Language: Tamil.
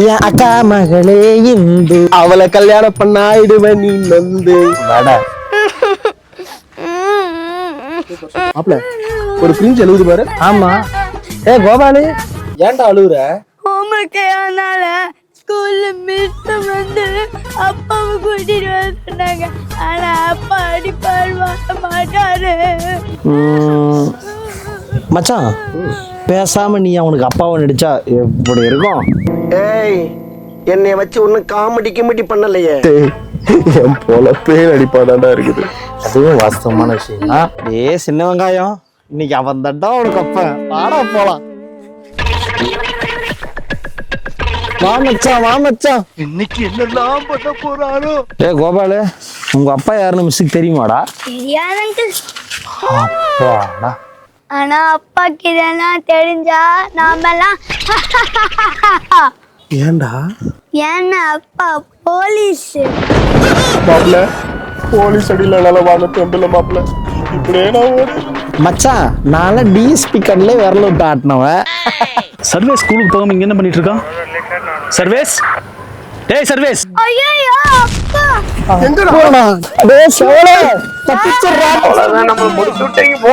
என் அக்கா மகளே இந்து அவளை கல்யாணம் பண்ணாயிடுவ நீ நந்து வட மாப்ள ஒரு பிரிஞ்சு எழுதுது பாரு. ஆமா. ஏ கோபாலு ஏன்டா அழுகுற? ஹோம்ஒர்க்கையானால ஸ்கூல்ல மிஸ் வந்து அப்பாவை கூட்டிட்டு வர சொன்னாங்க. ஆனா அப்பா அடிப்பார் வர மாட்டாரு. மச்சான் பேசாம நீ அவனுக்கு அப்பாவை நடிச்சா எப்படி இருக்கும்? ஏய் என்னைய வச்சு ஒன்னும் காமெடி பண்ணலையே. என் பொழப்பே நடிப்பாதாண்டா இருக்குது. அதுவும் வாஸ்தவமான விஷயம் தான். ஏ சின்ன வெங்காயம் இன்னைக்கு அவன் தண்டா அவனுக்கு அப்பன் வாடா போலாம். வா மச்சான் இன்னைக்கு என்னெல்லாம் பண்ண போறாரோ. ஏ கோபாலு உங்க அப்பா யாருன்னு மிஸ்ஸுக்கு தெரியுமாடா? தெரியாதுங்க. அப்பாடா. ஆனா அப்பாக்கு இதெல்லாம் தெரிஞ்சா நாமெல்லாம் ஏன்டா ஏன்னா அப்பா போலீஸ். மாப்ள போலீஸ் அடியில வாங்க தெம்பில்ல மாப்ள. இப்படியே நான் ஒரு மச்சான் நான்லாம் டிஎஸ்பி கண்ணிலே விரல விட்டு ஆட்டினவன். சர்வேஸ் ஸ்கூலுக்கு போகாம இங்க என்ன பண்ணிட்டு இருக்கான்? சர்வேஸ், டேய் சர்வேஸ். ஐயோ அப்பா எங்கடா போடா. டேய் சோழ தப்பிச்சிடுறா. அவ்வளவுதான் நம்ம முடிச்சு விட்டீங்க போ.